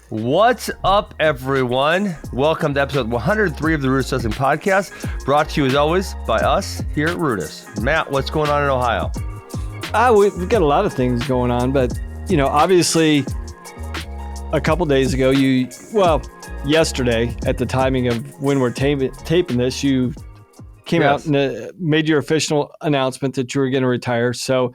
What's up, everyone? Welcome to episode 103 of the RUDIS Wrestling Podcast, brought to you as always by us here at RUDIS. Matt, what's going on in Ohio? We've got a lot of things going on, but obviously, a couple days ago, yesterday, at the timing of when we're taping this, you came out and made your official announcement that you were going to retire. So,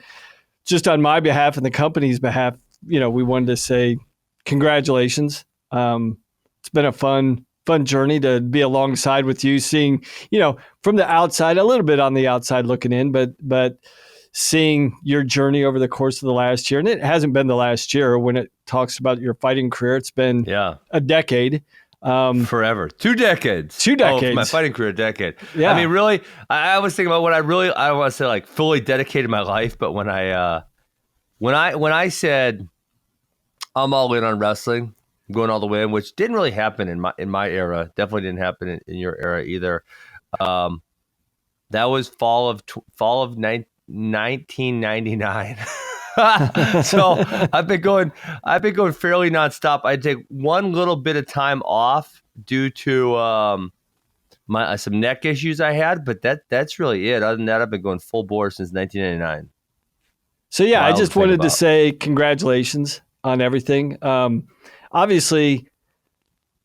just on my behalf and the company's behalf, we wanted to say congratulations. It's been a fun journey to be alongside with you, seeing, from the outside, a little bit on the outside looking in, but seeing your journey over the course of the last year. And it hasn't been the last year when it talks about your fighting career. It's been a decade. Forever. 2 decades. 2 decades. Oh, my fighting career, a decade. Yeah. I mean, really, I was thinking about what I don't want to say like fully dedicated my life, but when I said I'm all in on wrestling, I'm going all the way in, which didn't really happen in my era. Definitely didn't happen in your era either. That was fall of 1999. So I've been going fairly nonstop. I take one little bit of time off due to some neck issues I had, but that's really it. Other than that, I've been going full bore since 1999. So yeah, I just wanted to say congratulations on everything. Obviously,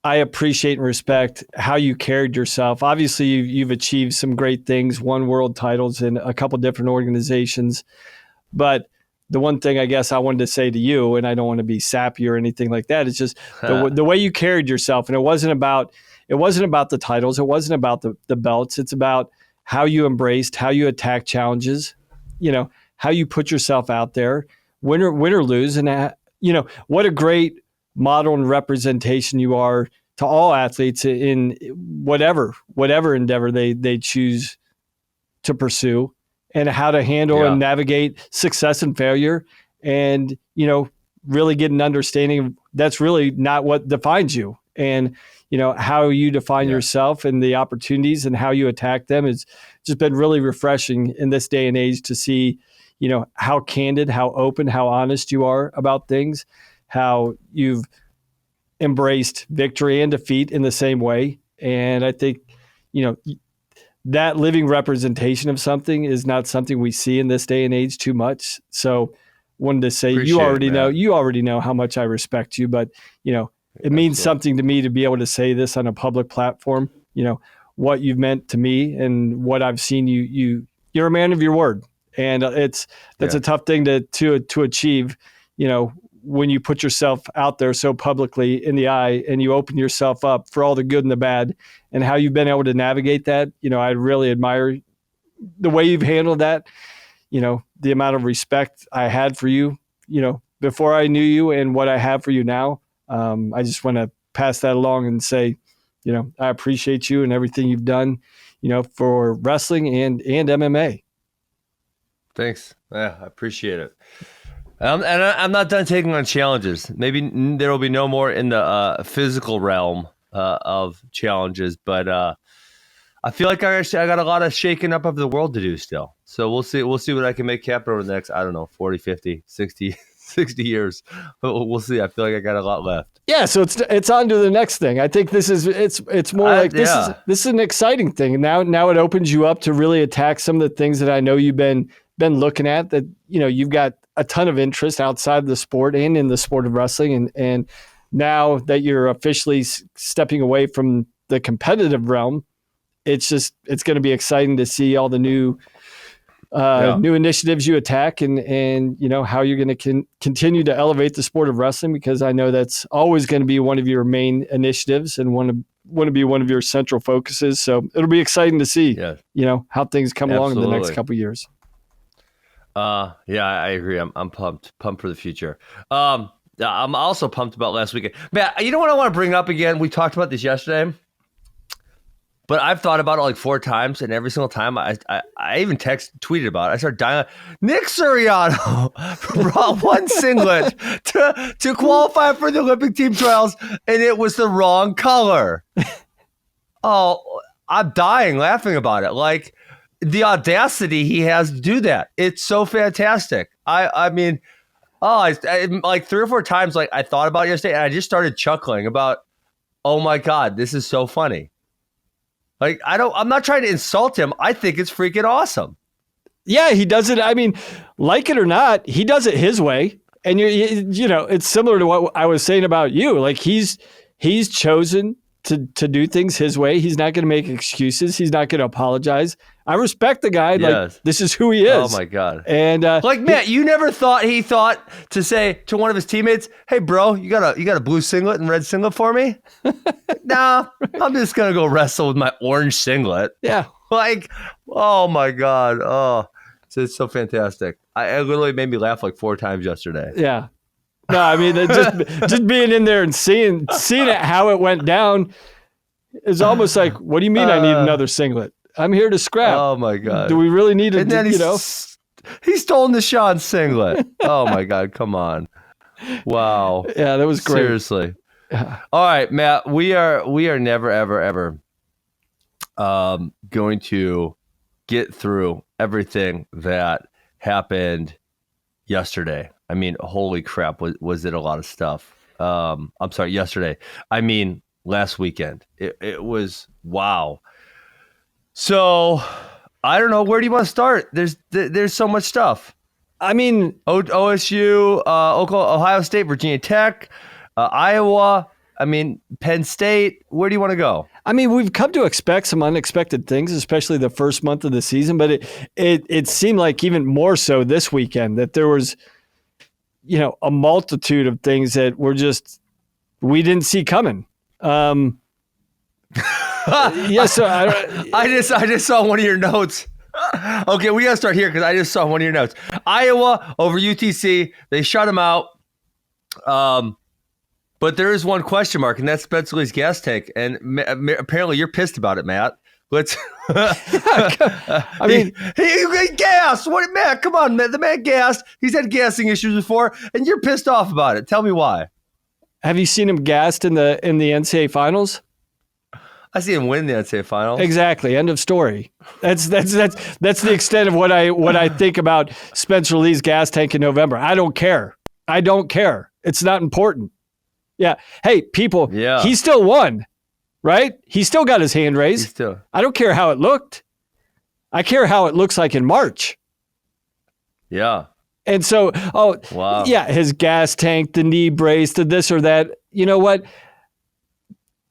I appreciate and respect how you carried yourself. Obviously, you've achieved some great things, won world titles in a couple different organizations. But the one thing I guess I wanted to say to you, and I don't want to be sappy or anything like that, it's just the way you carried yourself. And it wasn't about the titles. It wasn't about the belts. It's about how you embraced, how you attacked challenges, how you put yourself out there, win or lose. And, what a great model and representation you are to all athletes in whatever endeavor they choose to pursue, and how to handle and navigate success and failure, and really get an understanding of that's really not what defines you, and how you define yourself and the opportunities and how you attack them. It's just been really refreshing in this day and age to see how candid, how open, how honest you are about things, how you've embraced victory and defeat in the same way. And I think, that living representation of something is not something we see in this day and age too much. So wanted to say, you already know how much I respect you, but it means something to me to be able to say this on a public platform, what you've meant to me and what I've seen you're a man of your word. And that's a tough thing to achieve, when you put yourself out there so publicly in the eye and you open yourself up for all the good and the bad, and how you've been able to navigate that. I really admire the way you've handled that, the amount of respect I had for you, before I knew you, and what I have for you now. I just want to pass that along and say, I appreciate you and everything you've done, for wrestling and MMA. Thanks. Yeah, I appreciate it. And I'm not done taking on challenges. Maybe there will be no more in the physical realm of challenges, but I feel like I got a lot of shaking up of the world to do still. So we'll see what I can make happen over the next, 40, 50, 60 years. We'll see. I feel like I got a lot left. Yeah, so it's on to the next thing. I think this is it's more like this is an exciting thing. Now it opens you up to really attack some of the things that I know you've been looking at, that you've got a ton of interest outside of the sport and in the sport of wrestling, and now that you're officially stepping away from the competitive realm, it's going to be exciting to see all the new initiatives you attack, and how you're going to continue to elevate the sport of wrestling, because I know that's always going to be one of your main initiatives and want to be one of your central focuses. So it'll be exciting to see how things come along in the next couple of years. I agree. I'm pumped for the future. I'm also pumped about last weekend. Matt, you know what I want to bring up again? We talked about this yesterday, but I've thought about it like 4 times, and every single time I even tweeted about it. I started dying. Nick Suriano brought one singlet to qualify for the Olympic team trials, and it was the wrong color. Oh, I'm dying laughing about it. Like, the audacity he has to do that. It's so fantastic. I mean, like 3 or 4 times, like I thought about it yesterday, and I just started chuckling about, oh my God, this is so funny. Like I'm not trying to insult him. I think it's freaking awesome. Yeah, he does it. I mean, like it or not, he does it his way. And you know, it's similar to what I was saying about you. Like he's chosen to do things his way. He's not going to make excuses. He's not going to apologize. I respect the guy. Yes. Like this is who he is. Oh my God. And like Matt, you never thought he thought to say to one of his teammates, "Hey, bro, you got a blue singlet and red singlet for me?" Nah, I'm just gonna go wrestle with my orange singlet. Yeah. Like, oh my God. Oh, it's so fantastic. It literally made me laugh like 4 times yesterday. Yeah. No, I mean, just being in there and seeing it, how it went down is almost like, what do you mean I need another singlet? I'm here to scrap. Oh my God. Do we really need to, and then he's stolen the Sean singlet. Oh my God. Come on. Wow. Yeah, that was great. Seriously. All right, Matt, we are never, ever, ever going to get through everything that happened yesterday. I mean, holy crap, was it a lot of stuff? I'm sorry, yesterday. I mean, last weekend. It was wow. So, I don't know, where do you want to start? There's so much stuff. I mean, OSU, Ohio State, Virginia Tech, Iowa, I mean, Penn State. Where do you want to go? I mean, we've come to expect some unexpected things, especially the first month of the season, but it seemed like even more so this weekend that there was, you know, a multitude of things that we didn't see coming. Yeah, so I just saw one of your notes. Okay, we got to start here because I just saw one of your notes. Iowa over UTC. They shut them out. But there is one question mark, and that's Spencer Lee's gas tank. And apparently you're pissed about it, Matt. Let's. I mean, he gassed. What, Matt? Come on, man. The man gassed. He's had gassing issues before, and you're pissed off about it. Tell me why. Have you seen him gassed in the NCAA finals? I see him win the NCAA finals. Exactly. End of story. That's the extent of what I think about Spencer Lee's gas tank in November. I don't care. It's not important. Yeah. Hey, people. Yeah. He still won, right? He still got his hand raised. I don't care how it looked. I care how it looks like in March. Yeah. And so, wow. Yeah, his gas tank, the knee brace, the this or that. You know what?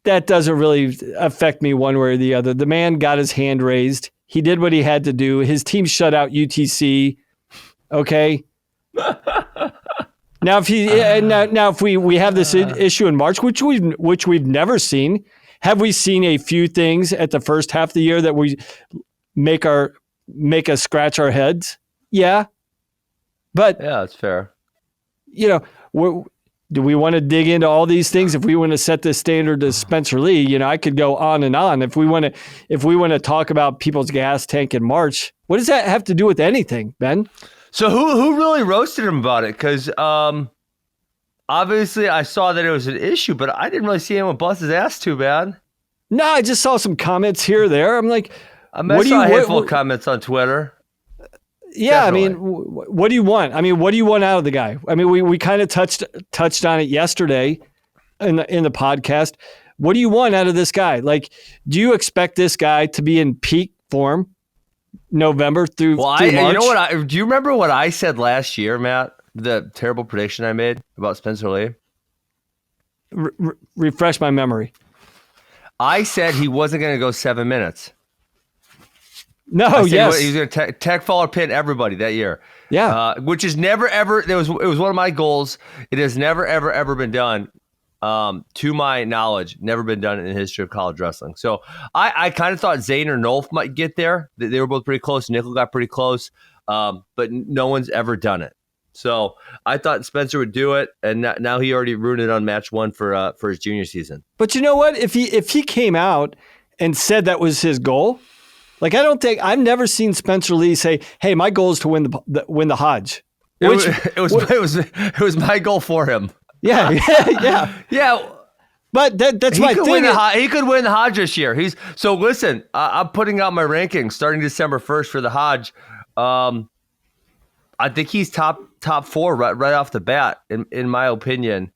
That doesn't really affect me one way or the other. The man got his hand raised. He did what he had to do. His team shut out UTC. Okay. Now, if we have this issue in March, which we've never seen, have we seen a few things at the first half of the year that we make us scratch our heads? Yeah, but yeah, that's fair. You know, do we want to dig into all these things? If we want to set this standard to Spencer Lee, you know, I could go on and on. If we want to talk about people's gas tank in March, what does that have to do with anything, Ben? So who really roasted him about it? Because obviously I saw that it was an issue, but I didn't really see anyone bust his ass too bad. No, I just saw some comments here or there. I'm like, I saw a handful of comments on Twitter. Yeah, definitely. I mean, what do you want? I mean, what do you want out of the guy? I mean, we kind of touched on it yesterday in the podcast. What do you want out of this guy? Like, do you expect this guy to be in peak form November through March? You know what? Do you remember what I said last year, Matt? The terrible prediction I made about Spencer Lee? Refresh my memory. I said he wasn't going to go 7 minutes. No, yes. He was going to tech fall or pin everybody that year. Yeah. Which is never, ever, it was one of my goals. It has never, ever, ever been done. To my knowledge, never been done in the history of college wrestling. So I kind of thought Zane or Nolf might get there. They were both pretty close. Nickel got pretty close, but no one's ever done it. So I thought Spencer would do it, and now he already ruined it on match 1 for his junior season. But you know what? If he came out and said that was his goal, like I've never seen Spencer Lee say, "Hey, my goal is to win the Hodge." It was my goal for him. Yeah. But that's my thing. He could win the Hodge this year. So listen, I'm putting out my rankings starting December 1st for the Hodge. I think he's top 4 right off the bat, in my opinion.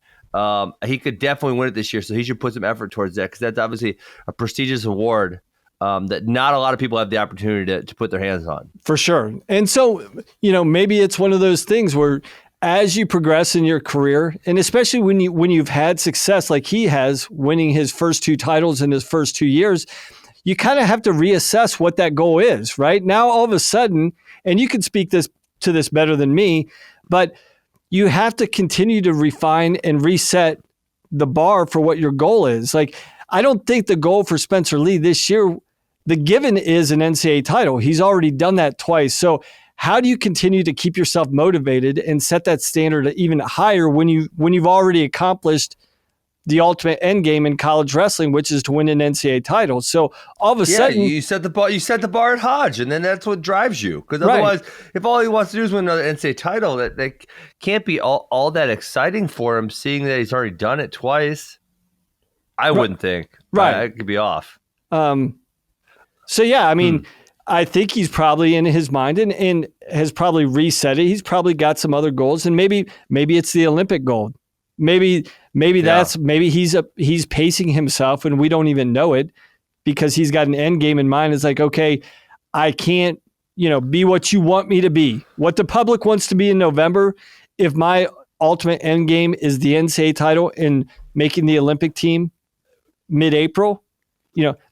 He could definitely win it this year, so he should put some effort towards that, because that's obviously a prestigious award that not a lot of people have the opportunity to put their hands on. For sure. And so, maybe it's one of those things where as you progress in your career, and especially when you've had success like he has, winning his first 2 titles in his first 2 years, you kind of have to reassess what that goal is, right? Now, all of a sudden, and you can speak to this better than me, but you have to continue to refine and reset the bar for what your goal is. Like, I don't think the goal for Spencer Lee this year, the given is an NCAA title. He's already done that twice. So how do you continue to keep yourself motivated and set that standard even higher when you've already accomplished the ultimate end game in college wrestling, which is to win an NCAA title? So all of a sudden, you set the bar at Hodge, and then that's what drives you. Because otherwise, if all he wants to do is win another NCAA title, that can't be all that exciting for him, seeing that he's already done it twice. I wouldn't think. Right, I could be off. So yeah, I mean, I think he's probably in his mind and has probably reset it. He's probably got some other goals, and maybe it's the Olympic gold. Maybe he's pacing himself and we don't even know it, because he's got an end game in mind. It's like, okay, I can't, be what you want me to be, what the public wants to be in November. If my ultimate end game is the NCAA title and making the Olympic team mid-April,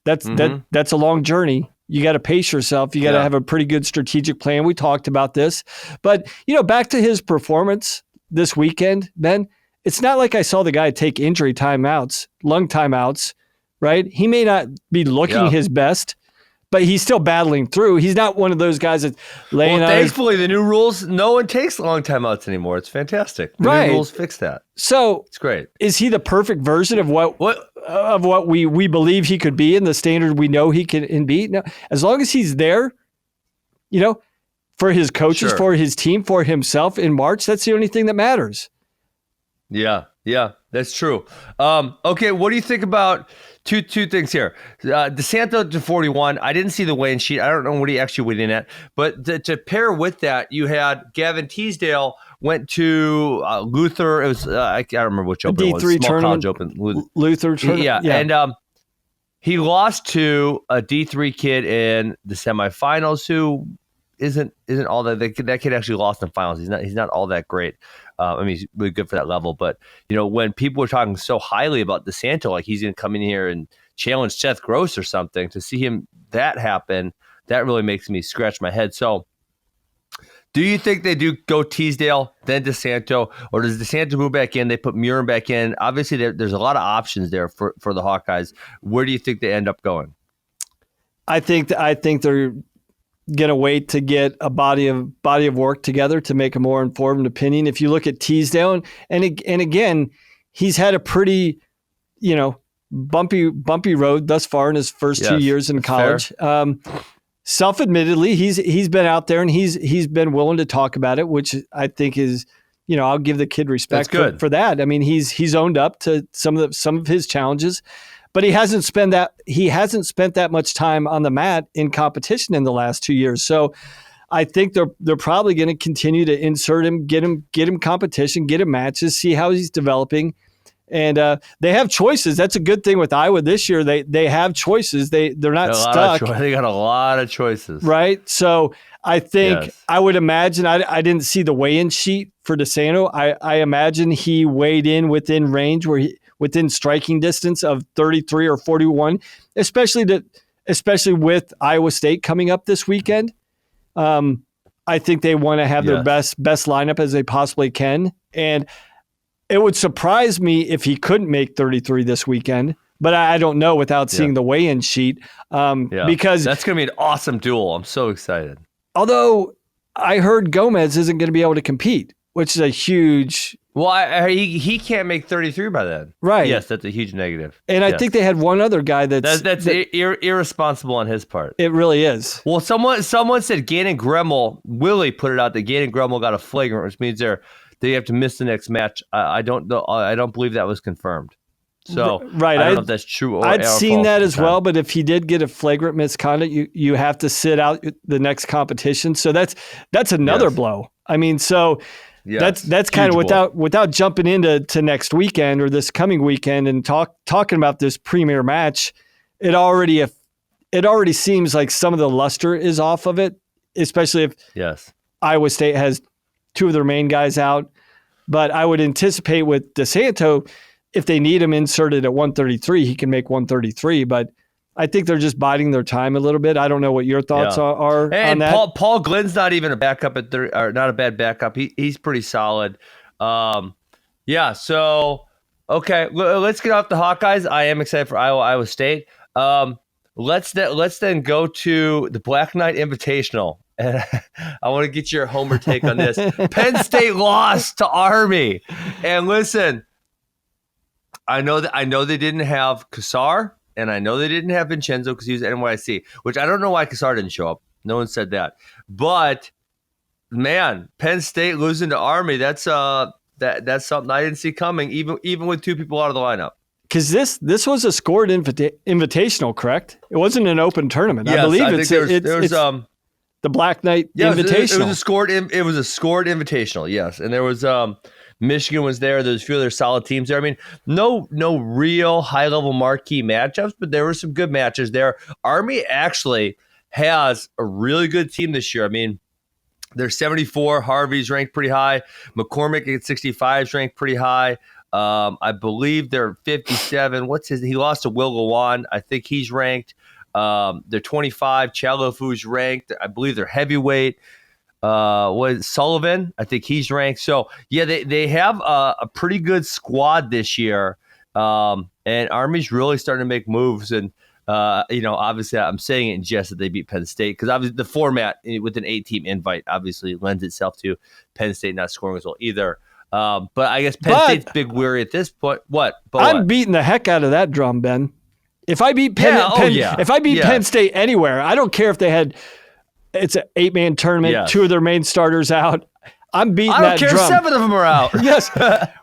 that's a long journey. You got to pace yourself. You got to have a pretty good strategic plan. We talked about this, but back to his performance this weekend, Ben. It's not like I saw the guy take injury timeouts, lung timeouts, right? He may not be looking his best, but he's still battling through. He's not one of those guys that's laying out. Thankfully, the new rules, no one takes long timeouts anymore. It's fantastic. The new rules fix that. So it's great. Is he the perfect version of what we believe he could be, and the standard we know he can be? No, as long as he's there, for his coaches, for his team, for himself in March, that's the only thing that matters. Yeah, that's true. Okay, what do you think about two things here? DeSanto to 41. I didn't see the weigh-in sheet. I don't know what he actually weighed in at. But to pair with that, you had Gavin Teasdale went to Luther. It was I can't remember which open it was. D3 tournament. College open. Luther tournament. Yeah, and he lost to a D3 kid in the semifinals who isn't all that. That kid actually lost in finals. He's not all that great. He's really good for that level. But, when people were talking so highly about DeSanto, like he's going to come in here and challenge Seth Gross or something, to see that happen, that really makes me scratch my head. So do you think they do go Teasdale, then DeSanto, or does DeSanto move back in? They put Murin back in. Obviously, there's a lot of options there for the Hawkeyes. Where do you think they end up going? I think they're going to wait to get a body of work together to make a more informed opinion. If you look at Teasdale, and again, he's had a pretty, bumpy road thus far in his first 2 years in college. Self-admittedly, he's been out there and he's been willing to talk about it, which I think is, I'll give the kid respect for that. I mean, he's owned up to some of his challenges. But he hasn't spent that much time on the mat in competition in the last 2 years. So I think they're probably going to continue to insert him, get him competition, get him matches, see how he's developing. And they have choices. That's a good thing with Iowa this year. They have choices. They're not stuck. They got a lot of choices. Right? So I think I would imagine, I didn't see the weigh-in sheet for DeSanto. I imagine he weighed in within range within striking distance of 33 or 41, especially with Iowa State coming up this weekend. I think they want to have their best lineup as they possibly can. And it would surprise me if he couldn't make 33 this weekend, but I don't know without seeing the weigh-in sheet. Because that's going to be an awesome duel. I'm so excited. Although I heard Gomez isn't going to be able to compete, which is a huge... Well, he can't make 33 by then. Right. Yes, that's a huge negative. And I think they had one other guy that's irresponsible on his part. It really is. Well, someone said Gannon Gremmel, Willie put it out that Gannon Gremmel got a flagrant, which means they have to miss the next match. I don't know. I don't believe that was confirmed. So right. I don't know if that's true or I'd seen that as well, but if he did get a flagrant misconduct, you have to sit out the next competition. So that's another blow. I mean, so that's kind of without jumping into next weekend or this coming weekend and talking about this premier match, it already seems like some of the luster is off of it, especially if Iowa State has two of their main guys out. But I would anticipate with DeSanto, if they need him inserted at 133, he can make 133. But I think they're just biding their time a little bit. I don't know what your thoughts are on that. Paul Glynn's not even a backup at or not a bad backup. He's pretty solid. So okay, let's get off the Hawkeyes. I am excited for Iowa State. Let's then go to the Black Knight Invitational. And I want to get your homer take on this. Penn State lost to Army. And listen, I know they didn't have Cassar, and I know they didn't have Vincenzo because he was at NYC, which I don't know why Cassar didn't show up. No one said that. But man, Penn State losing to Army, that's something I didn't see coming, even with two people out of the lineup. Because this was a scored invitational, correct? It wasn't an open tournament. Yes, I believe it's the Black Knight Invitational. It was a scored invitational, yes. And there was Michigan was there. There's a few other solid teams there. I mean, no real high level marquee matchups, but there were some good matches there. Army actually has a really good team this year. I mean, they're 74. Harvey's ranked pretty high. McCormick at 65 is ranked pretty high. I believe they're 57. He lost to Will Gawan. I think he's ranked. They're 25. Chalofu's ranked. I believe they're heavyweight. Sullivan? I think he's ranked. So yeah, they have a pretty good squad this year. And Army's really starting to make moves. And obviously I'm saying it in jest that they beat Penn State because obviously the format with an 8-team invite obviously lends itself to Penn State not scoring as well either. But I guess Penn State's big weary at this point. I'm beating the heck out of that drum, Ben. If I beat Penn State anywhere, I don't care if it's an 8-man tournament, two of their main starters out. I'm beating that drum. I don't care, 7 of them are out. Yes.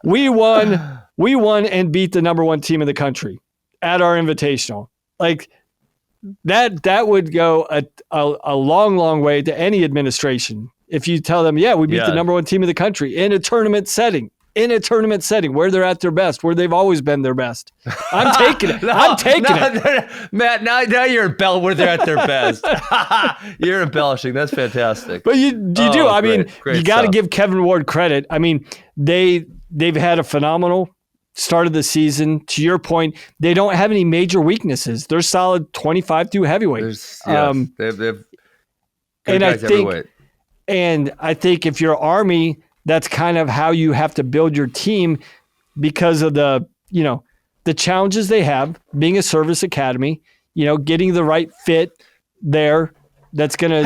We won and beat the number 1 team in the country at our invitational. Like that would go a long, long way to any administration. If you tell them, we beat the number 1 team in the country in a tournament setting where they're at their best, where they've always been their best. I'm taking it. I'm taking it. Matt, now you're where they're at their best. You're embellishing. That's fantastic. But you do. I mean, you got to give Kevin Ward credit. I mean, they've had a phenomenal start of the season. To your point, they don't have any major weaknesses. They're solid 25 through heavyweight. They've good guys heavyweight. And I think if you're Army, that's kind of how you have to build your team because of the challenges they have being a service academy, getting the right fit there. That's going to,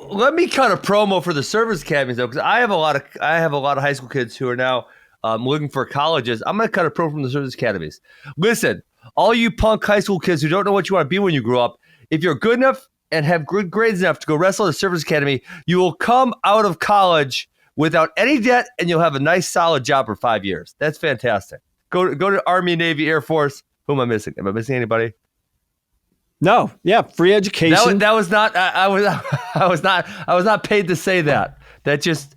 let me cut a promo for the service academies though. Cause I have a lot of high school kids who are now looking for colleges. I'm going to cut a promo from the service academies. Listen, all you punk high school kids who don't know what you want to be when you grow up, if you're good enough and have good grades enough to go wrestle at the service academy, you will come out of college without any debt, and you'll have a nice, solid job for 5 years. That's fantastic. Go to Army, Navy, Air Force. Who am I missing? Am I missing anybody? No. Yeah, free education. That was not. I was not paid to say that. That's just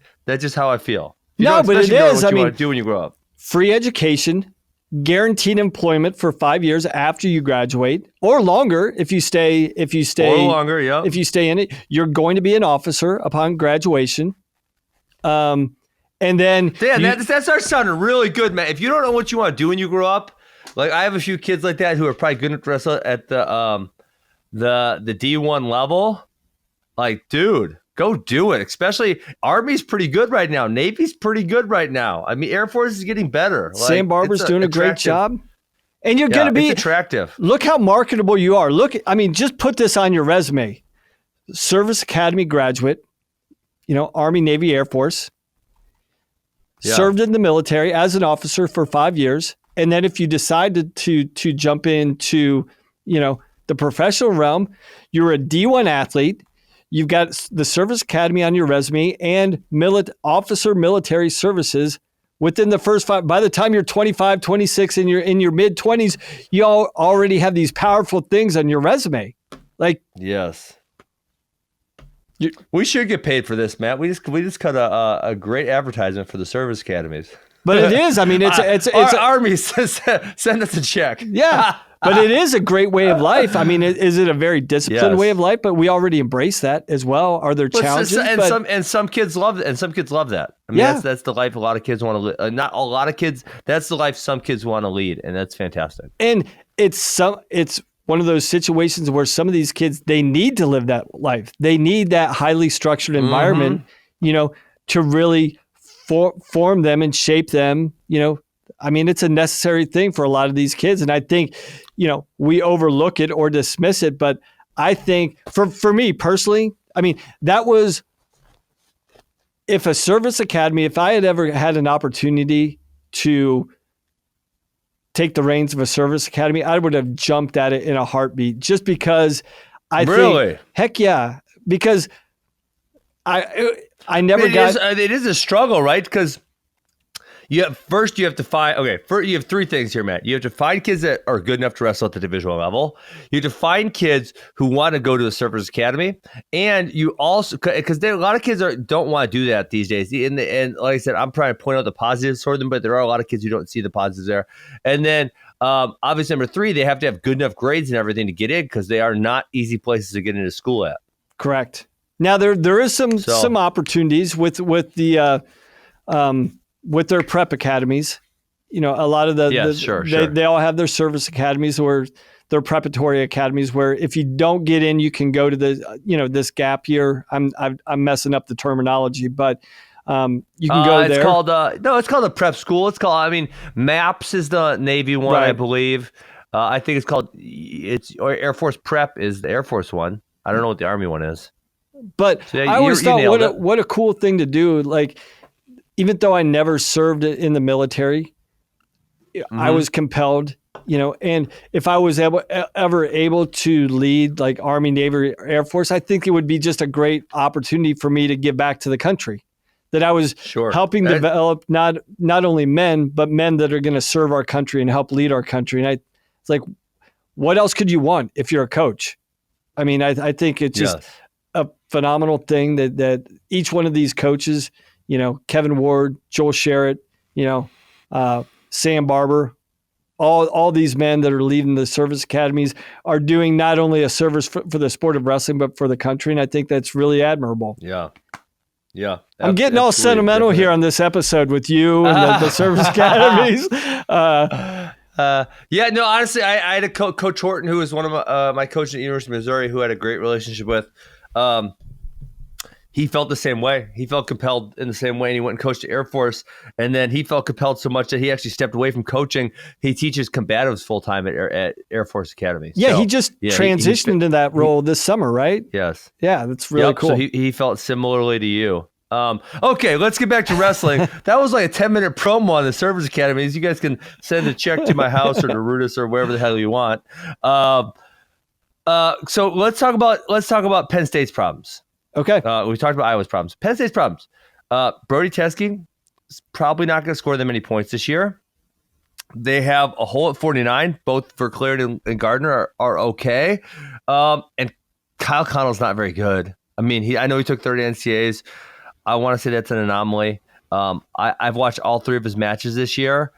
how I feel. But it is. What you want to do when you grow up. Free education, guaranteed employment for 5 years after you graduate, or longer if you stay. Or longer, yeah. If you stay in it, you're going to be an officer upon graduation. And then that starts sounding really good, man. If you don't know what you want to do when you grow up, like I have a few kids like that who are probably good at wrestle at the D1 level. Like, dude, go do it. Especially Army's pretty good right now. Navy's pretty good right now. I mean, Air Force is getting better. Sam Barber's doing a great job. And you're going to be attractive. Look how marketable you are. Just put this on your resume. Service Academy graduate. Army, Navy, Air Force, served in the military as an officer for 5 years. And then if you decided to jump into, the professional realm, you're a D1 athlete. You've got the Service Academy on your resume and officer military services within the first 5, by the time you're 25, 26, and you're in your mid 20s, you all already have these powerful things on your resume. Like, yes. We should get paid for this, Matt. We just cut a great advertisement for the service academies. But it is. I mean, it's Army send us a check. Yeah. But it is a great way of life. I mean, is it a very disciplined way of life? But we already embrace that as well. Are there challenges? Some kids love it, and some kids love that. I mean, that's the life a lot of kids want to live. Not a lot of kids. That's the life some kids want to lead, and that's fantastic. And it's one of those situations where some of these kids, they need to live that life. They need that highly structured environment, to really form them and shape them. I mean, it's a necessary thing for a lot of these kids. And I think, we overlook it or dismiss it. But I think for me personally, I mean, that was, if a service academy, if I had ever had an opportunity to take the reins of a service academy, I would have jumped at it in a heartbeat, just because I think, heck yeah, because I never got. It is a struggle, right? Because you have to find. Okay, first you have 3 things here, Matt. You have to find kids that are good enough to wrestle at the divisional level. You have to find kids who want to go to the service academy, and you also, because a lot of kids don't want to do that these days. And like I said, I'm trying to point out the positives for them, but there are a lot of kids who don't see the positives there. And then obviously number 3, they have to have good enough grades and everything to get in, because they are not easy places to get into school at. Correct. Now there is some opportunities with the with their prep academies. A lot of they all have their service academies or their preparatory academies, where if you don't get in, you can go to the this gap year. I'm messing up the terminology, but you can go there. It's called a prep school. It's called, MAPS is the Navy one, right. I believe. I think or Air Force Prep is the Air Force one. I don't know what the Army one is. But I always thought what a cool thing to do. Like, even though I never served in the military, I was compelled, and if I was ever able to lead like Army, Navy, Air Force, I think it would be just a great opportunity for me to give back to the country. That I was helping develop not only men, but men that are going to serve our country and help lead our country. And it's like, what else could you want if you're a coach? I mean, I think it's just a phenomenal thing that each one of these coaches, Kevin Ward, Joel Sherritt, Sam Barber, all these men that are leading the service academies are doing not only a service for the sport of wrestling, but for the country. And I think that's really admirable. Yeah. Yeah. I'm getting all sentimental here on this episode with you and the service academies. Honestly, I had a Coach Horton, who was one of my coaches at the University of Missouri, who I had a great relationship with. He felt the same way. He felt compelled in the same way, and he went and coached the Air Force. And then he felt compelled so much that he actually stepped away from coaching. He teaches combatives full time at Air Force Academy. Yeah, so, he just transitioned into that role this summer, right? Yes. Yeah, that's really cool. So he felt similarly to you. Okay, let's get back to wrestling. That was like a 10-minute promo on the service academies. You guys can send a check to my house or to RUDIS or wherever the hell you want. So let's talk about Penn State's problems. Okay. We talked about Iowa's problems. Penn State's problems. Brody Teske is probably not going to score that many points this year. They have a hole at 49. Both for Clarendon and Gardner are okay. And Kyle Connell's not very good. I mean, I know he took 30 NCAAs. I want to say that's an anomaly. I've watched all 3 of his matches this year.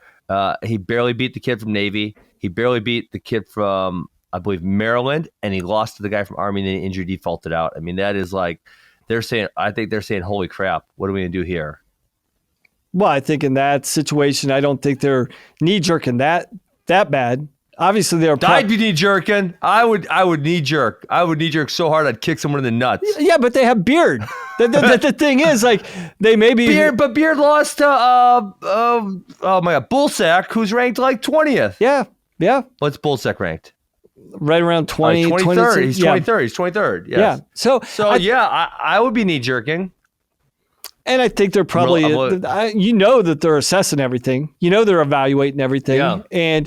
He barely beat the kid from Navy. He barely beat the kid from, I believe, Maryland, and he lost to the guy from Army, and then injury defaulted out. I mean, that is like, I think they're saying, holy crap, what are we going to do here? Well, I think in that situation, I don't think they're knee-jerking that bad. Obviously, they're. I'd be knee-jerking. I would knee-jerk. I would knee-jerk so hard I'd kick someone in the nuts. Yeah, but they have Beard. The thing is, like, they may be. But Beard lost to, Bullsack, who's ranked like 20th. Yeah. What's Bullsack ranked? Right around 20, 23rd. He's 23rd. He's 23rd. Yes. Yeah. So I would be knee-jerking. And I think they're probably, that they're assessing everything. They're evaluating everything. Yeah.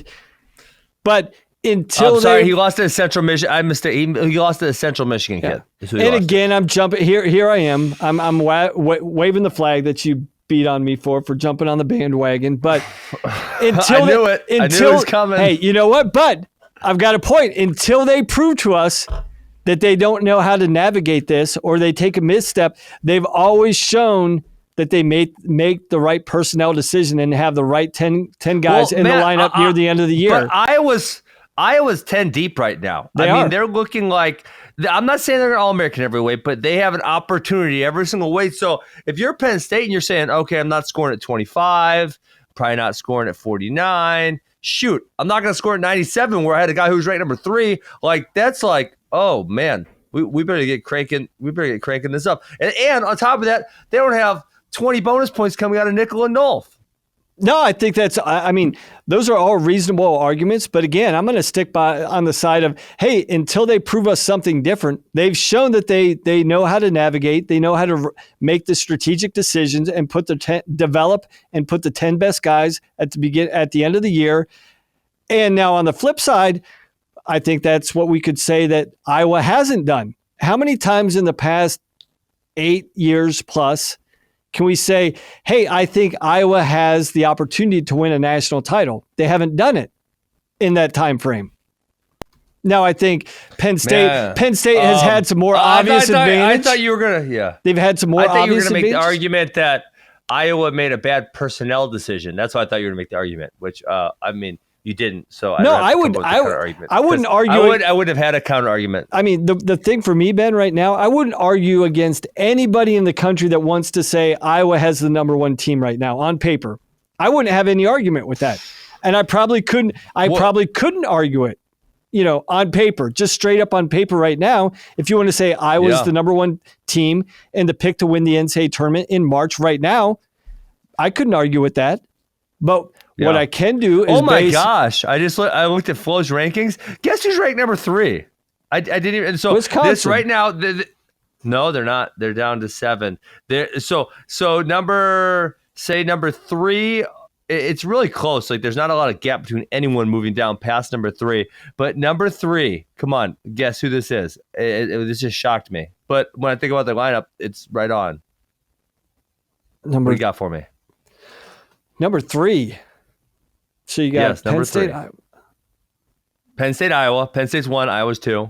But until he lost to Central Michigan. I missed it. He lost to the Central Michigan kid. And again, I'm jumping here. I am. I'm waving the flag that you beat on me for jumping on the bandwagon. But until I knew it. I knew it was coming. Hey, you know what? But I've got a point. Until they prove to us that they don't know how to navigate this or they take a misstep, they've always shown that they make the right personnel decision and have the right 10 guys in the lineup near the end of the year. But Iowa's 10 deep right now. I mean, they're looking like, I'm not saying they're an All-American every weight, but they have an opportunity every single weight. So if you're Penn State and you're saying, okay, I'm not scoring at 25, probably not scoring at 49, shoot, I'm not going to score at 97 where I had a guy who was ranked number 3. Like, that's like, oh, man, we better get cranking. We better get cranking this up. And on top of that, they don't have 20 bonus points coming out of Nickel and Nolf. No, I think those are all reasonable arguments. But again, I'm going to stick on the side of, hey, until they prove us something different, they've shown that they know how to navigate. They know how to make the strategic decisions and develop and put the 10 best guys at the end of the year. And now on the flip side, I think that's what we could say that Iowa hasn't done. How many times in the past 8 years plus can we say, hey, I think Iowa has the opportunity to win a national title? They haven't done it in that time frame. Now, I think Penn State has had some more obvious advantage. I thought you were going to, yeah. They've had some more obvious advantage. I thought you were going to make the argument that Iowa made a bad personnel decision. That's why I thought you were going to make the argument, which, I mean, you didn't. So I wouldn't argue. I wouldn't have had a counter argument. I mean, the thing for me, Ben, right now, I wouldn't argue against anybody in the country that wants to say Iowa has the number 1 team right now on paper. I wouldn't have any argument with that, and I probably couldn't. Probably couldn't argue it, on paper, just straight up on paper right now. If you want to say Iowa's the number 1 team and the pick to win the NCAA tournament in March right now, I couldn't argue with that, but. Yeah. What I can do is oh my gosh! I looked at Flo's rankings. Guess who's ranked number 3? I didn't even. So Wisconsin. This right now. No, they're not. They're down to 7. So number 3. It's really close. Like there's not a lot of gap between anyone moving down past number 3. But number 3, come on, guess who this is? This just shocked me. But when I think about the lineup, it's right on. What do you got for me? Number 3. So you got Penn State, Iowa. Penn State, Iowa. Penn State's 1, Iowa's 2.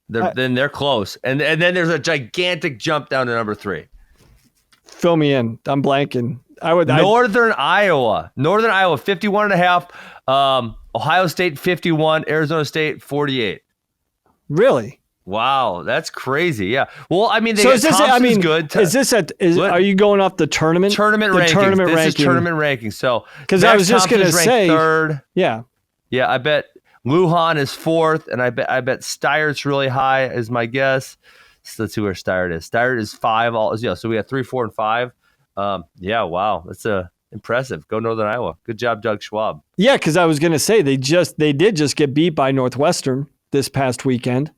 Then they're close. And then there's a gigantic jump down to number 3. Fill me in. I'm blanking. Northern Iowa, 51.5. Ohio State 51. Arizona State 48. Really? Wow, that's crazy. Yeah. Well, I mean, Thompson's good. Are you going off the tournament? Rankings. This is tournament rankings. So, because I was just going to say 3rd. Yeah. Yeah, I bet Lujan is 4th, and I bet Steyert's really high is my guess. So let's see where Steyert is. Steyert is 5. So we have 3, 4, and 5. Yeah. Wow, that's impressive. Go Northern Iowa. Good job, Doug Schwab. Yeah, because I was going to say they did just get beat by Northwestern this past weekend.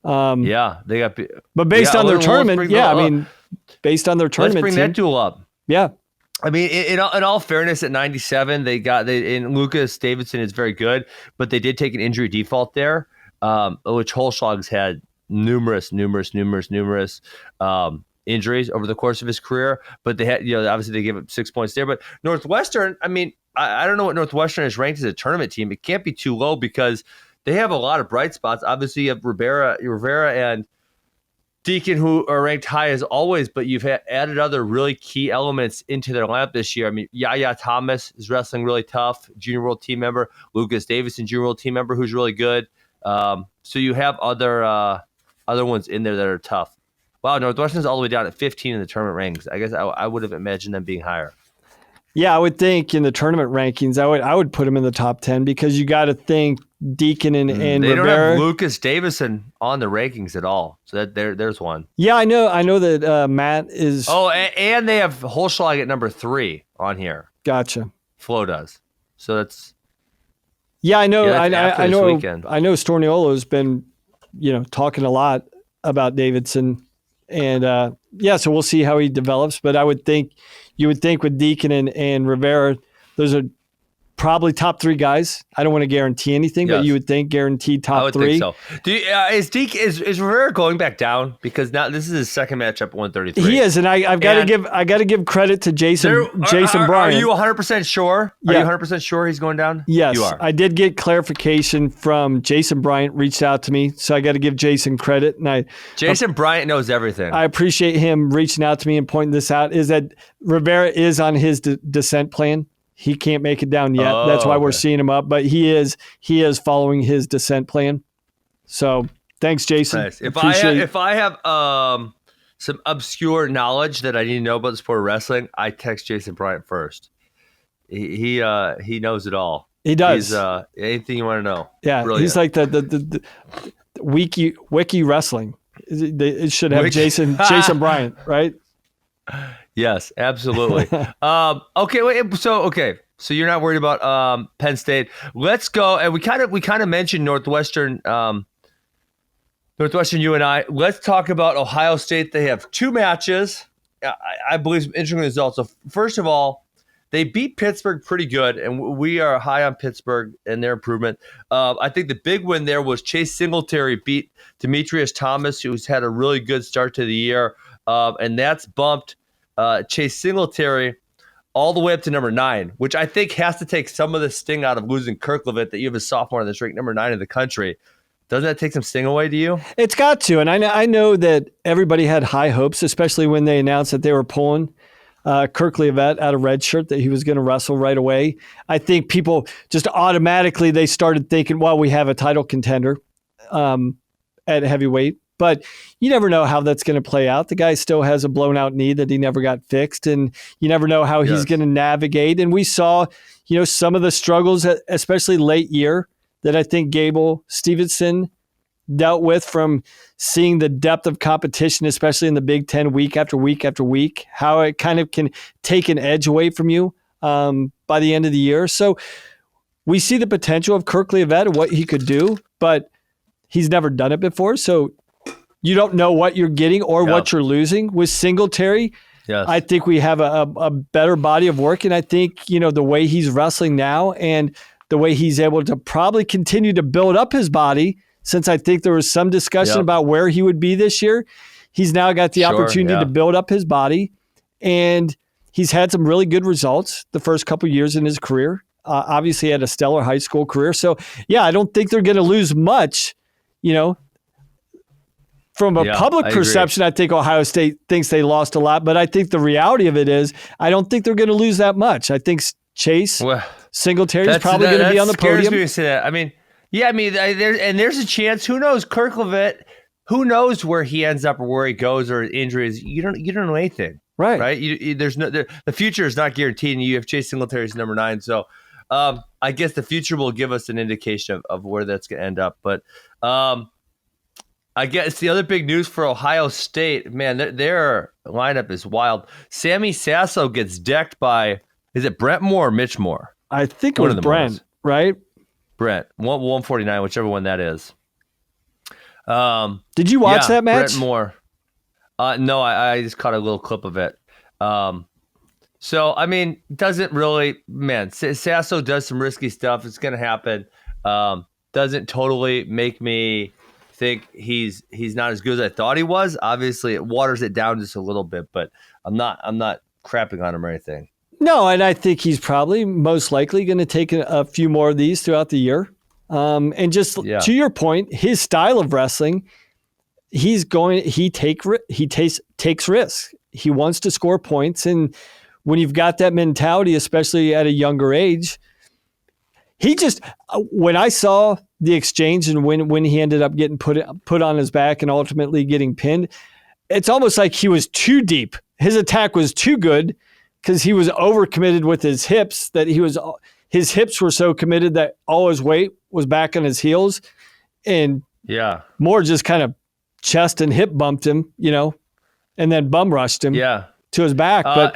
They got. But based on their tournament, based on their tournament, let's bring that duel up. Yeah, I mean, in all fairness, at 97, and Lucas Davidson is very good, but they did take an injury default there, which Holschlag's had numerous injuries over the course of his career. But they had, obviously they gave up 6 points there. But Northwestern, I mean, I don't know what Northwestern is ranked as a tournament team. It can't be too low because they have a lot of bright spots. Obviously, you have Rivera and Deacon, who are ranked high as always, but you've added other really key elements into their lineup this year. I mean, Yaya Thomas is wrestling really tough, junior world team member. Lucas Davison, junior world team member, who's really good. So you have other ones in there that are tough. Wow, Northwestern's all the way down at 15 in the tournament rankings. I guess I would have imagined them being higher. Yeah, I would think in the tournament rankings, I would put them in the top 10 because you got to think Deacon and they Rivera. Don't have Lucas Davison on the rankings at all. So there's one. Yeah, I know that Matt is. Oh, and they have Holschlag at number 3 on here. Gotcha. Flo does. So that's. Yeah, I know. Yeah, I know. I know Storniolo's been, talking a lot about Davidson, and so we'll see how he develops. But you would think with Deacon and Rivera, those are probably top 3 guys. I don't want to guarantee anything, but you would think guaranteed top 3. I would think so. Is Rivera going back down? Because now this is his second matchup at 133. He is, and I got to give credit to Jason Bryant. Are you 100% sure? Yeah. Are you 100% sure he's going down? Yes, you are. I did get clarification from Jason Bryant. Reached out to me, so I got to give Jason credit. And Jason Bryant knows everything. I appreciate him reaching out to me and pointing this out. Is that Rivera is on his descent plan? He can't make it down yet. That's why we're seeing him up. But he is following his descent plan. So thanks, Jason. Nice. If I have some obscure knowledge that I need to know about the sport of wrestling, I text Jason Bryant first. He knows it all. He does. He's, anything you want to know. Yeah, brilliant. He's like the wiki wrestling. It should have Jason Bryant, right? Yes, absolutely. Okay. So you're not worried about Penn State. Let's go, and we kind of mentioned Northwestern. Northwestern, you and I. Let's talk about Ohio State. They have 2 matches. I believe some interesting results. So first of all, they beat Pittsburgh pretty good, and we are high on Pittsburgh and their improvement. I think the big win there was Chase Singletary beat Demetrius Thomas, who's had a really good start to the year, and that's bumped Chase Singletary all the way up to number 9, which I think has to take some of the sting out of losing Kirk Levitt, that you have a sophomore that's ranked number 9 in the country. Doesn't that take some sting away to you? It's got to, and I know that everybody had high hopes, especially when they announced that they were pulling Kirk Levitt out of redshirt, that he was going to wrestle right away. I think people just automatically, they started thinking, well, we have a title contender at heavyweight. But you never know how that's going to play out. The guy still has a blown out knee that he never got fixed, and you never know how he's going to navigate. And we saw, some of the struggles, especially late year, that I think Gable Stevenson dealt with, from seeing the depth of competition, especially in the Big Ten week after week after week, how it kind of can take an edge away from you by the end of the year. So we see the potential of Kirk Levitt and what he could do, but he's never done it before. So you don't know what you're getting or what you're losing. With Singletary, I think we have a better body of work. And I think, the way he's wrestling now and the way he's able to probably continue to build up his body, since I think there was some discussion about where he would be this year, he's now got the opportunity to build up his body. And he's had some really good results the first couple of years in his career. Obviously, he had a stellar high school career. So, I don't think they're going to lose much, From a public perception, I think Ohio State thinks they lost a lot, but I think the reality of it is I don't think they're going to lose that much. I think Chase Singletary is probably going to be on the podium. Me to say that. There's a chance. Who knows? Kirk Levitt, who knows where he ends up or where he goes or injuries? You don't know anything, right? The future is not guaranteed, and you have Chase Singletary as number 9. So I guess the future will give us an indication of where that's going to end up, but. I guess the other big news for Ohio State, man, their lineup is wild. Sammy Sasso gets decked by, is it Brent Moore or Mitch Moore? I think it was Brent, right? Brent, 149, whichever one that is. Did you watch that match? Brent Moore. No, I just caught a little clip of it. Doesn't really, Sasso does some risky stuff. It's going to happen. Doesn't totally make me think he's not as good as I thought he was. Obviously, it waters it down just a little bit, but I'm not crapping on him or anything. No, and I think he's probably most likely going to take a few more of these throughout the year. And just to your point, his style of wrestling, he takes risks. He wants to score points, and when you've got that mentality, especially at a younger age, when I saw the exchange and when he ended up getting put on his back and ultimately getting pinned, it's almost like he was too deep. His attack was too good because he was overcommitted with his hips, that his hips were so committed that all his weight was back on his heels. And Moore just kind of chest and hip bumped him, and then bum rushed him to his back. But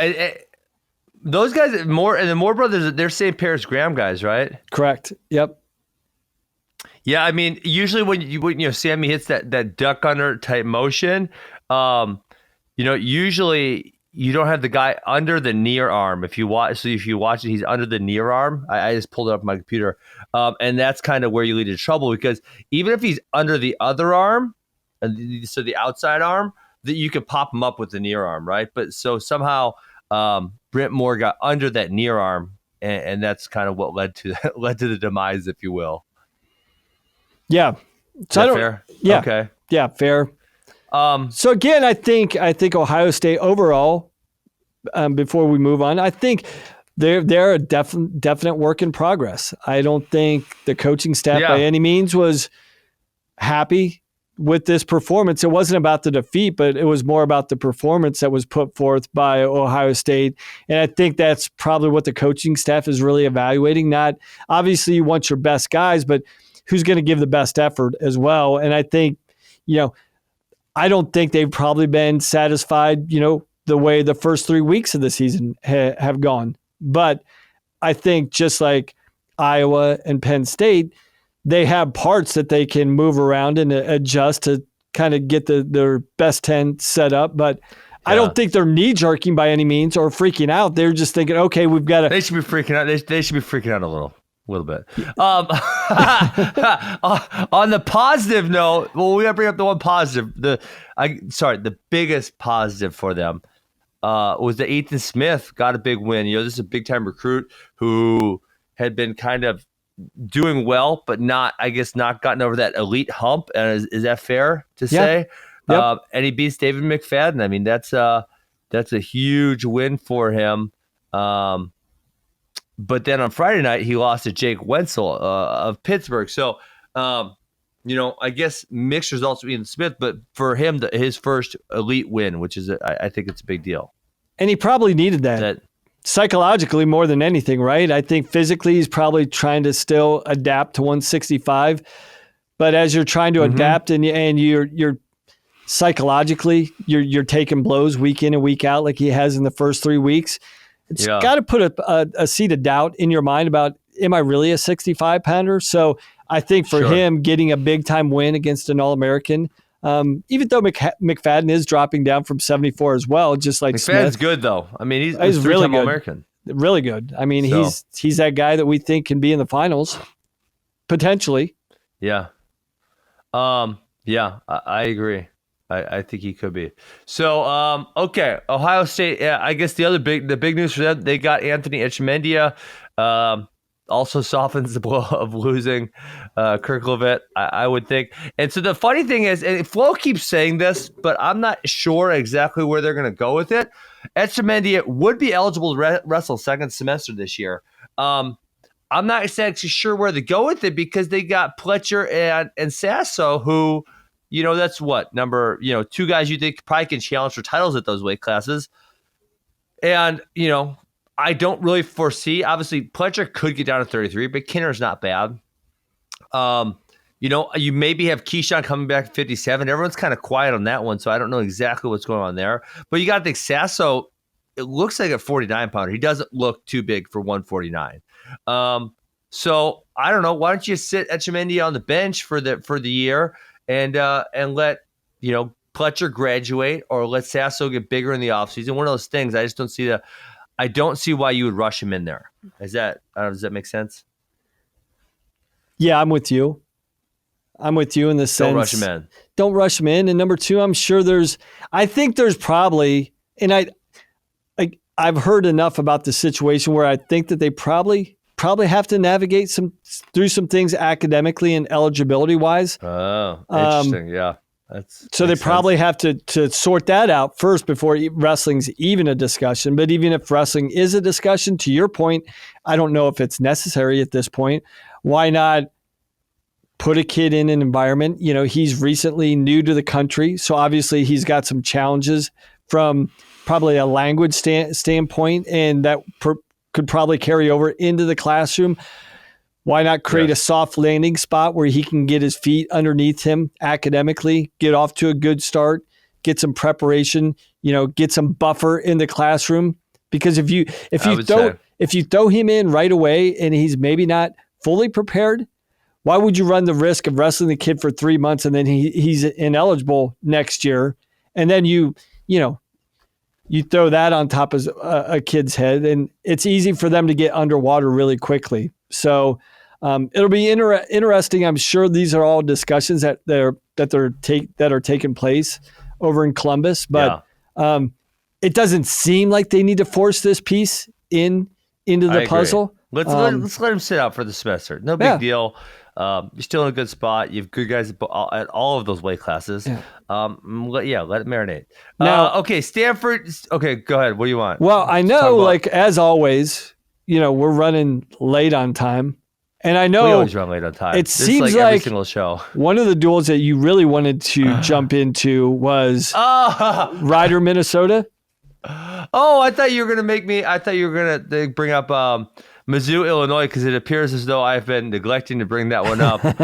those guys, Moore and the Moore brothers, they're St. Paris Graham guys, right? Correct. Yep. Yeah, usually when Sammy hits that duck under type motion, usually you don't have the guy under the near arm. If you watch it, he's under the near arm. I just pulled it up on my computer. And that's kind of where you lead into trouble, because even if he's under the other arm, and so the outside arm, that you could pop him up with the near arm, right? But so somehow Brent Moore got under that near arm, and that's kind of what led to the demise, if you will. Yeah. So is that fair? Yeah. Okay. Yeah, fair. So again, I think Ohio State overall, before we move on, I think they're a definite work in progress. I don't think the coaching staff by any means was happy with this performance. It wasn't about the defeat, but it was more about the performance that was put forth by Ohio State. And I think that's probably what the coaching staff is really evaluating. Not obviously you want your best guys, but who's going to give the best effort as well. And I think, I don't think they've probably been satisfied, the way the first 3 weeks of the season have gone. But I think just like Iowa and Penn State, they have parts that they can move around and adjust to kind of get their best 10 set up. But I don't think they're knee-jerking by any means or freaking out. They're just thinking, okay, we've got to... They should be freaking out. They should be freaking out a little bit. On the positive note, we got to bring up the one positive. The biggest positive for them was that Ethan Smith got a big win. This is a big-time recruit who had been kind of doing well, but not gotten over that elite hump. And is that fair to say? Yep. And he beats David McFadden. I mean, that's a huge win for him. But then on Friday night, he lost to Jake Wenzel of Pittsburgh. So, I guess mixed results with Ethan Smith, but for him, his first elite win, which is, I think it's a big deal. And he probably needed that psychologically more than anything, right? I think physically he's probably trying to still adapt to 165, but as you're trying to adapt and you're psychologically you're taking blows week in and week out like he has in the first 3 weeks. It's got to put a seed of doubt in your mind about, am I really a 65 pounder? So I think for him getting a big time win against an All-American, even though McFadden is dropping down from 74 as well, just like McFadden's Smith. good though. I mean, he's really good. All-American. Really good. I mean, he's that guy that we think can be in the finals, potentially. Yeah. I agree. I think he could be. So, okay, Ohio State. Yeah, I guess the big news for them, they got Anthony Etchemendia. Also softens the blow of losing Kirk Levitt, I would think. And so the funny thing is, and Flo keeps saying this, but I'm not sure exactly where they're going to go with it. Etchemendia would be eligible to wrestle second semester this year. I'm not actually sure where to go with it because they got Pletcher and Sasso, who, that's what number, two guys you think probably can challenge for titles at those weight classes. And, I don't really foresee, obviously Pletcher could get down to 33, but Kinner's not bad. You maybe have Keyshawn coming back at 57. Everyone's kind of quiet on that one, so I don't know exactly what's going on there. But you got to think Sasso, it looks like a 49-pounder. He doesn't look too big for 149. So I don't know. Why don't you sit Etchemendia on the bench for the year and let Pletcher graduate, or let Sasso get bigger in the offseason? One of those things. I just don't see I don't see why you would rush him in there. Does that make sense? Yeah, I'm with you. I'm with you in the sense. Don't rush him in. Don't rush him in. And number two, I'm sure I think there's probably, and I've heard enough about the situation where I think that they probably have to navigate through some things academically and eligibility wise. Oh, interesting. Yeah. So they probably have to sort that out first before wrestling's even a discussion. But even if wrestling is a discussion, to your point, I don't know if it's necessary at this point. Why not put a kid in an environment? He's recently new to the country, so obviously he's got some challenges from probably a language standpoint, and that could probably carry over into the classroom. Why not create a soft landing spot where he can get his feet underneath him academically, get off to a good start, get some preparation, get some buffer in the classroom? Because if you throw him in right away and he's maybe not fully prepared, why would you run the risk of wrestling the kid for 3 months and then he's ineligible next year? And then you you throw that on top of a kid's head, and it's easy for them to get underwater really quickly. So it'll be interesting. I'm sure these are all discussions that are taking place over in Columbus, but it doesn't seem like they need to force this piece into the puzzle. Let's let him sit out for the semester. No big deal. You're still in a good spot. You have good guys at all of those weight classes. Yeah. Let it marinate. Now, okay, Stanford. Okay, go ahead. What do you want? Well, I know, like as always, we're running late on time, and I know we always run late on time. It seems like every single show. One of the duels that you really wanted to jump into was Rider, Minnesota. Oh, I thought you were gonna bring up Mizzou, Illinois, because it appears as though I've been neglecting to bring that one up because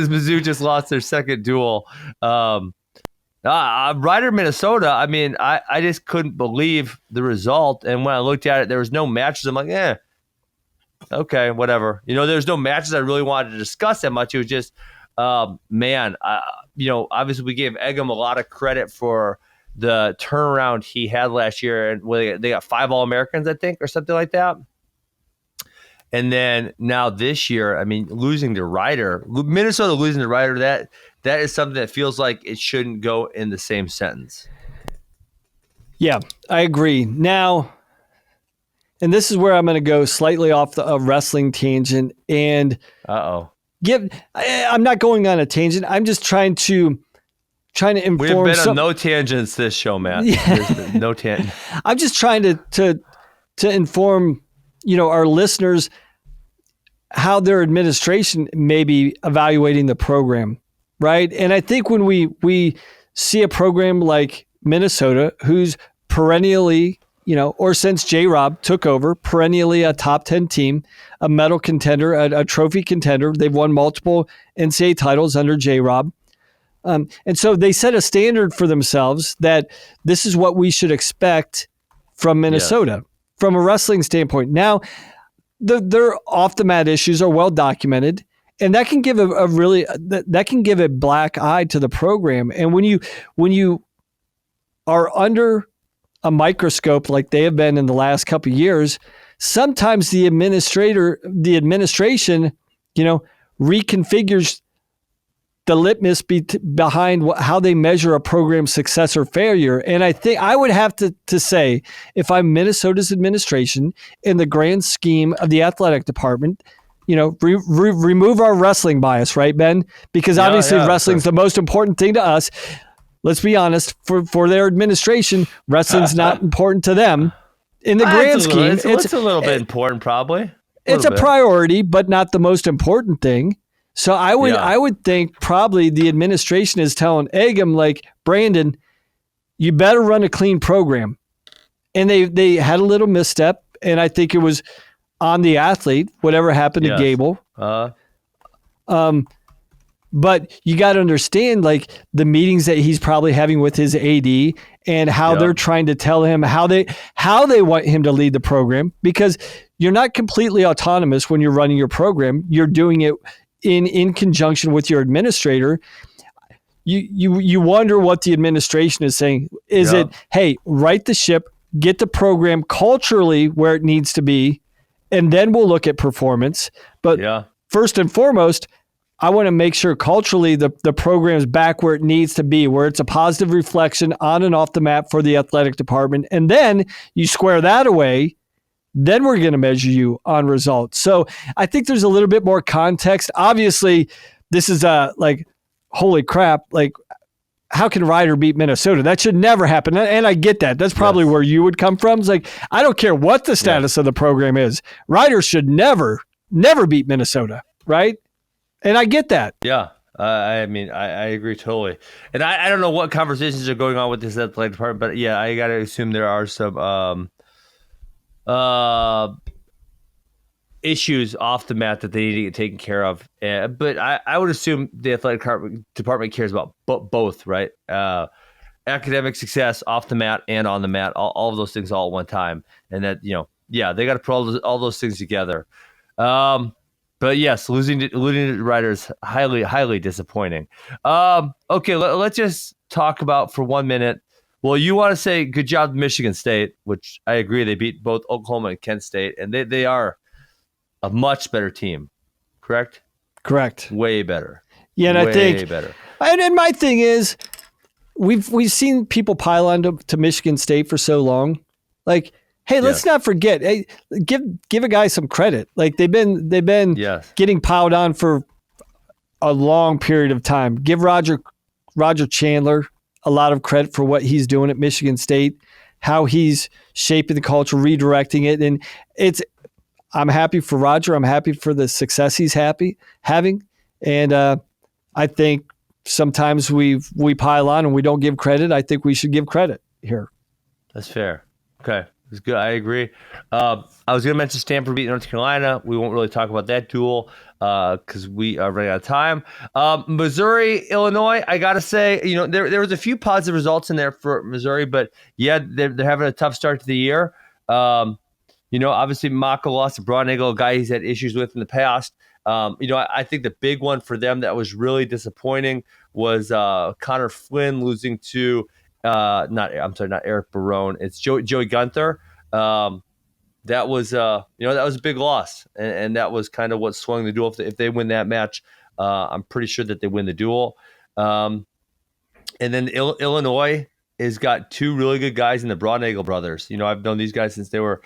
Mizzou just lost their second duel. Rider, Minnesota, I mean, I just couldn't believe the result. And when I looked at it, there was no matches. I'm like, okay, whatever. There's no matches I really wanted to discuss that much. It was just, obviously we gave Eggum a lot of credit for the turnaround he had last year, and they got 5 All-Americans, I think, or something like that. And then now this year, I mean, Minnesota losing to Rider, that is something that feels like it shouldn't go in the same sentence. Yeah, I agree. Now, and this is where I'm going to go slightly off the wrestling tangent, and I'm not going on a tangent. I'm just trying to inform. We've been on no tangents this show, man. Yeah. No tangent. I'm just trying to inform, our listeners how their administration may be evaluating the program, right? And I think when we see a program like Minnesota, who's perennially, or since J-Rob took over, perennially a top 10 team, a medal contender, a trophy contender. They've won multiple NCAA titles under J-Rob. And so they set a standard for themselves that this is what we should expect from Minnesota from a wrestling standpoint. Now, their off the mat issues are well documented, and that can give a black eye to the program. And when you are under a microscope like they have been in the last couple of years, sometimes the administration, reconfigures the litmus behind how they measure a program's success or failure. And I think I would have to say, if I'm Minnesota's administration, in the grand scheme of the athletic department, remove our wrestling bias, right, Ben? Because obviously wrestling's the most important thing to us. Let's be honest, for their administration, wrestling's not important to them. In the grand scheme, it's a little bit important, probably. It's a priority, but not the most important thing. So I would think probably the administration is telling Eggum, like, Brandon, you better run a clean program. And they had a little misstep, and I think it was on the athlete, whatever happened to Gable. But you got to understand, like, the meetings that he's probably having with his AD and how they're trying to tell him how they want him to lead the program, because you're not completely autonomous when you're running your program. You're doing it in conjunction with your administrator. You wonder what the administration is saying. Is it, hey, right the ship, get the program culturally where it needs to be, and then we'll look at performance. But first and foremost, I want to make sure culturally the program's back where it needs to be, where it's a positive reflection on and off the map for the athletic department. And then you square that away, then we're going to measure you on results. So I think there's a little bit more context. Obviously, this is like, holy crap, like, how can Rider beat Minnesota? That should never happen. And I get that. That's probably where you would come from. It's like, I don't care what the status of the program is. Rider should never beat Minnesota, right? And I get that. Yeah. I mean, I agree totally. And I don't know what conversations are going on with this athletic department, but I got to assume there are some issues off the mat that they need to get taken care of. But I would assume the athletic department cares about both, right? Academic success off the mat and on the mat, all of those things all at one time. And that, they got to put all those things together. But yes, losing to Rider is highly, highly disappointing. Okay, let's just talk about for 1 minute Well, you want to say good job, Michigan State, which I agree. They beat both Oklahoma and Kent State, and they are a much better team. Correct? Correct. Way better. Yeah, and I think better. And my thing is, we've seen people pile on to Michigan State for so long. Like, hey, let's not forget. Hey, give a guy some credit. Like they've been getting piled on for a long period of time. Give Roger Chandler a lot of credit for what he's doing at Michigan State, how he's shaping the culture, redirecting it, and I'm happy for Roger. I'm happy for the success he's having, and I think sometimes we pile on and we don't give credit. I think we should give credit here. That's fair. Okay. It's good. I agree. I was going to mention Stanford beating North Carolina. We won't really talk about that duel because we are running out of time. Missouri, Illinois, I got to say, there was a few positive results in there for Missouri, but yeah, they're having a tough start to the year. Obviously Mako lost to Broad Eagle, a guy he's had issues with in the past. I think the big one for them that was really disappointing was Connor Flynn losing to not Eric Barone. It's Joey Gunther. That was a big loss, and that was kind of what swung the duel. If they win that match, I'm pretty sure that they win the duel. And then Illinois has got two really good guys in the Broadnagle brothers. I've known these guys since they were,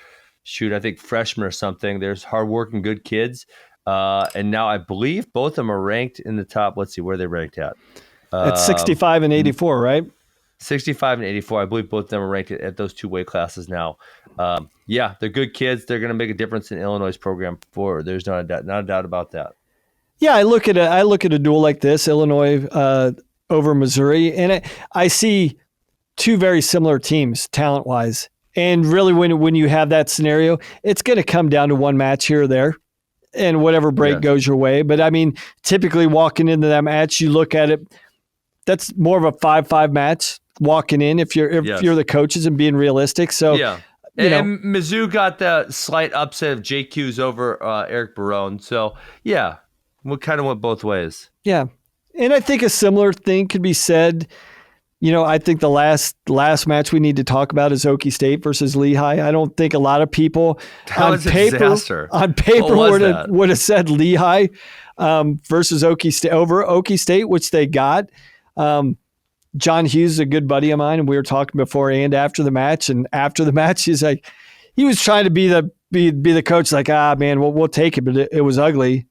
I think freshmen or something. There's hardworking, good kids. And now I believe both of them are ranked in the top. Let's see where they're ranked at. It's 65 and 84, right? 65 and 84. I believe both of them are ranked at those two weight classes now. They're good kids. They're going to make a difference in Illinois' program forward. There's not a doubt about that. Yeah, I look at a duel like this, Illinois over Missouri, and I see two very similar teams talent-wise. And really, when you have that scenario, it's going to come down to one match here or there, and whatever break goes your way. But I mean, typically walking into that match, you look at it, that's more of a 5-5 match walking in if you're the coaches and being realistic. So and Mizzou got the slight upset of JQ's over Eric Barone. So we kind of went both ways. Yeah, and I think a similar thing could be said. I think the last match we need to talk about is Okie State versus Lehigh. I don't think a lot of people on paper would have said Lehigh versus Okie State over Okie State, which they got. John Hughes is a good buddy of mine, and we were talking before and after the match. And after the match, he was trying to be the coach, like, man, we'll take it, but it was ugly.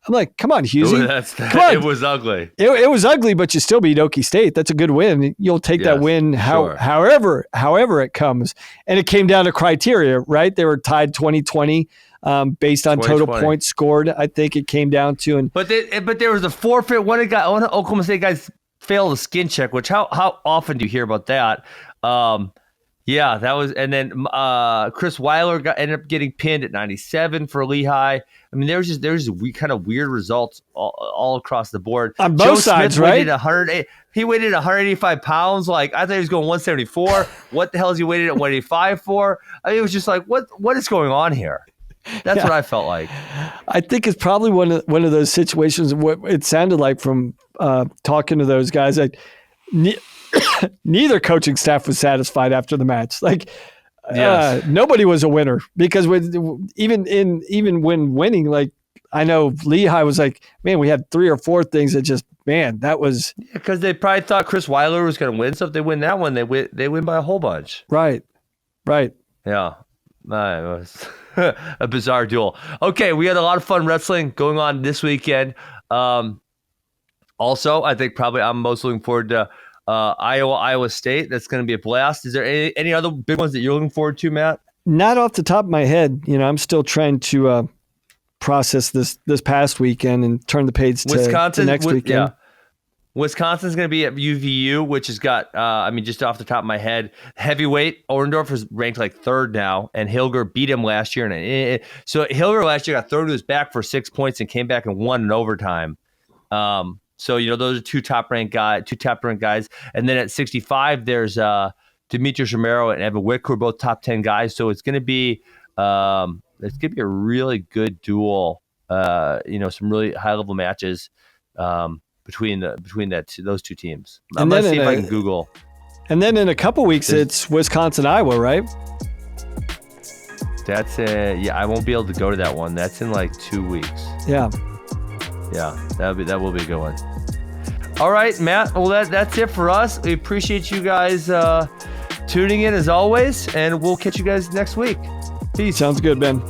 I'm like, come on, Hughesy. Come on. It was ugly. It was ugly, but you still beat Okie State. That's a good win. You'll take that win however it comes. And it came down to criteria, right? They were tied 20-20 based on total points scored. I think it came down to. But there was a forfeit. One of Oklahoma State guys failed a skin check, which how often do you hear about that? That was, and then Chris Weiler ended up getting pinned at 97 for Lehigh. I mean, there's just kind of weird results all across the board. On both sides, right? He weighted 185 pounds. Like, I thought he was going 174. What the hell is he weighted at 185 for? I mean, it was just like, what is going on here? That's what I felt like. I think it's probably one of those situations. What it sounded like from talking to those guys, neither coaching staff was satisfied after the match. Like, nobody was a winner because even when winning, like, I know Lehigh was like, man, we had 3 or 4 things that just, man, that was because they probably thought Chris Weiler was going to win. So if they win that one, they win by a whole bunch. Right. Yeah. It was a bizarre duel. Okay, we had a lot of fun wrestling going on this weekend. Also, I think probably I'm most looking forward to Iowa State. That's going to be a blast. Is there any other big ones that you're looking forward to, Matt? Not off the top of my head. I'm still trying to process this past weekend and turn the page to next weekend. Yeah. Wisconsin's going to be at UVU, which has got, just off the top of my head, heavyweight. Orendorff is ranked like 3rd now, and Hilger beat him last year. So Hilger last year got thrown to his back for 6 points and came back and won in overtime. So those are two top-ranked guys. And then at 65, there's Demetrius Romero and Evan Wick, who are both top 10 guys. So it's going to be a really good duel. Some really high-level matches. Between those two teams. Let's see if I can Google. And then in a couple weeks, it's Wisconsin, Iowa, right? That's I won't be able to go to that one. That's in like 2 weeks. Yeah. Yeah, that will be a good one. All right, Matt. Well, that's it for us. We appreciate you guys tuning in as always, and we'll catch you guys next week. Peace. Sounds good, Ben.